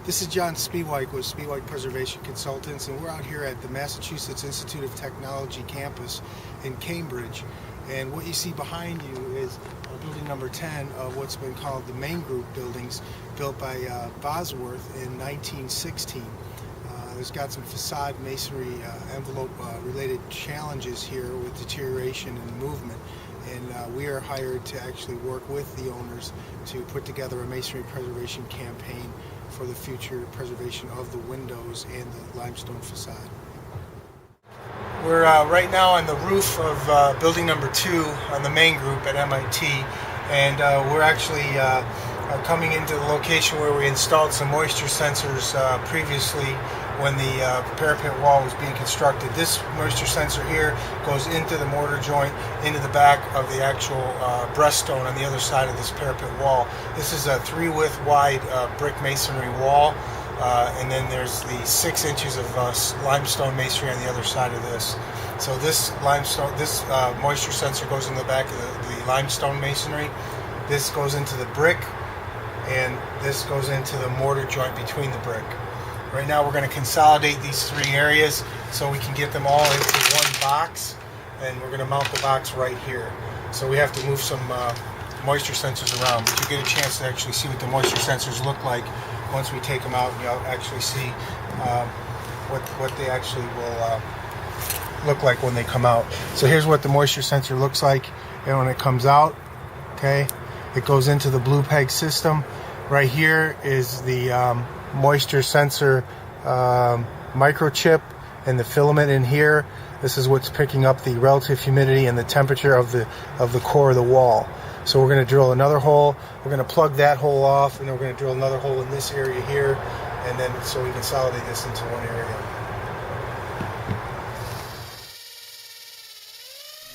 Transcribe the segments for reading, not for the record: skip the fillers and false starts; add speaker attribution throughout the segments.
Speaker 1: This is John Speweik with Speweik Preservation Consultants, and we're out here at the Massachusetts Institute of Technology campus in Cambridge. And what you see behind you is building number 10 of what's been called the main group buildings, built by Bosworth in 1916. There's got some facade masonry envelope related challenges here with deterioration and movement, and we are hired to actually work with the owners to put together a masonry preservation campaign for the future preservation of the windows and the limestone facade. We're right now on the roof of building number 2 on the main group at MIT, and we're actually coming into the location where we installed some moisture sensors previously when the parapet wall was being constructed. This moisture sensor here goes into the mortar joint, into the back of the actual breaststone on the other side of this parapet wall. This is a 3-width wide brick masonry wall, and then there's the 6 inches of limestone masonry on the other side of this. So this moisture sensor goes in the back of the limestone masonry. This goes into the brick, and this goes into the mortar joint between the brick. Right now we're going to consolidate these 3 areas so we can get them all into one box, and we're going to mount the box right here. So we have to move some moisture sensors around, but you get a chance to actually see what the moisture sensors look like once we take them out, and you'll actually see what they actually will look like when they come out. So here's what the moisture sensor looks like, and when it comes out, okay, it goes into the blue peg system. Right here is the moisture sensor microchip, and the filament in here. This is what's picking up the relative humidity and the temperature of the core of the wall. So we're going to drill another hole. We're going to plug that hole off, and then we're going to drill another hole in this area here, and then so we consolidate this into one area.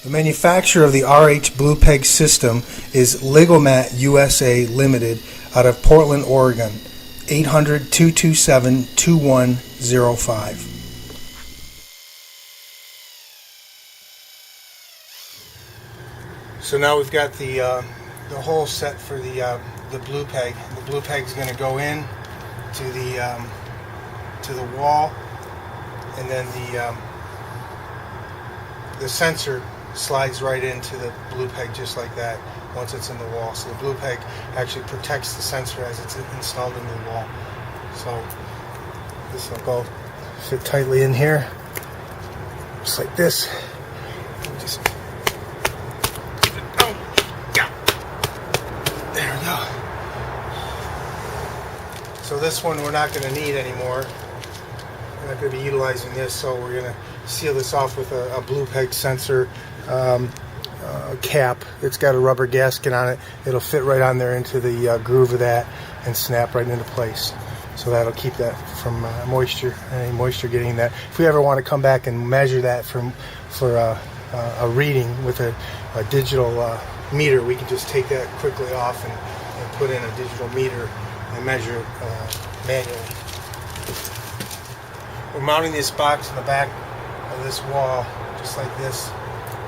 Speaker 1: The manufacturer of the RH Blue Peg system is Ligomat USA Limited out of Portland, Oregon. 800-227-2105. So now we've got the hole set for the blue peg. The blue peg is going to go in to the wall, and then the sensor slides right into the blue peg just like that once it's in the wall. So the blue peg actually protects the sensor as it's installed into the wall. So this will go fit tightly in here, just like this. Just there we go. So this one we're not going to need anymore. We're not going to be utilizing this, so we're going to seal this off with a blue peg sensor cap. It's got a rubber gasket on it. It'll fit right on there into the groove of that and snap right into place. So that'll keep that from any moisture getting in that. If we ever want to come back and measure that for a reading with a digital meter, we can just take that quickly off and put in a digital meter and measure it manually. We're mounting this box in the back of this wall just like this.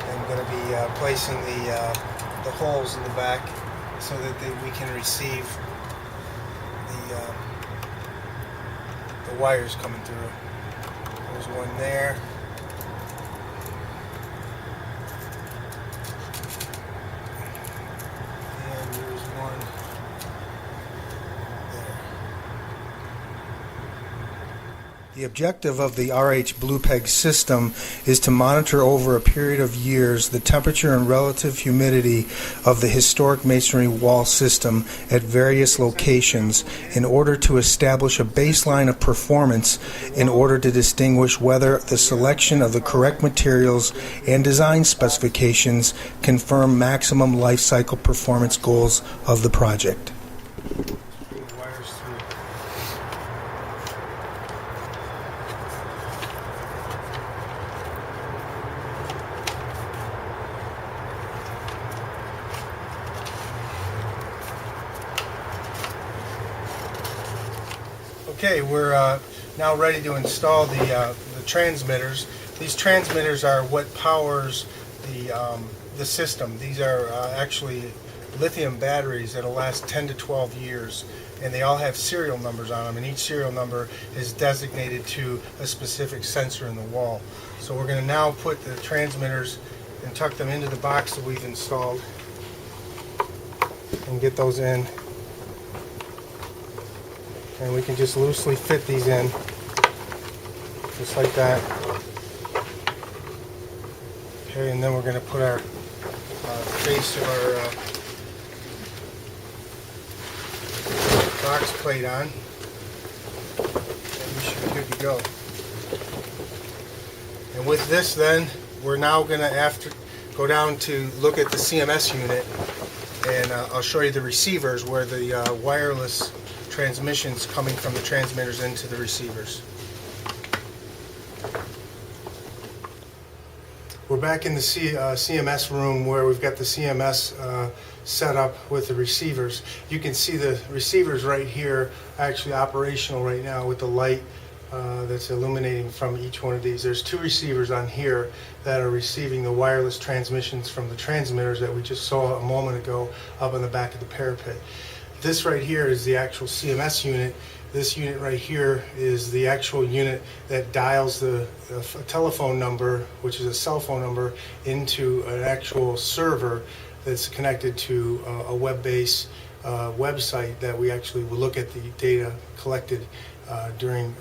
Speaker 1: I'm going to be placing the holes in the back so that we can receive the wires coming through. There's one there. And there's one there. The objective of the RH Blue Peg system is to monitor over a period of years the temperature and relative humidity of the historic masonry wall system at various locations in order to establish a baseline of performance in order to distinguish whether the selection of the correct materials and design specifications confirm maximum life cycle performance goals of the project. Okay, we're now ready to install the transmitters. These transmitters are what powers the system. These are actually lithium batteries that'll last 10 to 12 years. and they all have serial numbers on them, and each serial number is designated to a specific sensor in the wall. So we're going to now put the transmitters and tuck them into the box that we've installed and get those in. And we can just loosely fit these in, just like that. Okay, and then we're going to put our face of our box plate on, and we should be good to go. And with this, then, we're now going to go down to look at the CMS unit, and I'll show you the receivers where the wireless transmissions coming from the transmitters into the receivers. We're back in the CMS room where we've got the CMS set up with the receivers. You can see the receivers right here actually operational right now with the light that's illuminating from each one of these. There's 2 receivers on here that are receiving the wireless transmissions from the transmitters that we just saw a moment ago up on the back of the parapet. This right here is the actual CMS unit. This unit right here is the actual unit that dials the telephone number, which is a cell phone number, into an actual server that's connected to a web-based website that we actually will look at the data collected during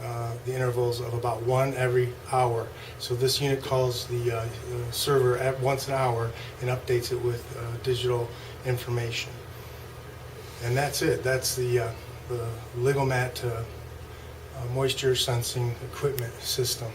Speaker 1: the intervals of about 1 every hour. So this unit calls the server at once an hour and updates it with digital information. And that's it. That's the Ligomat moisture sensing equipment system.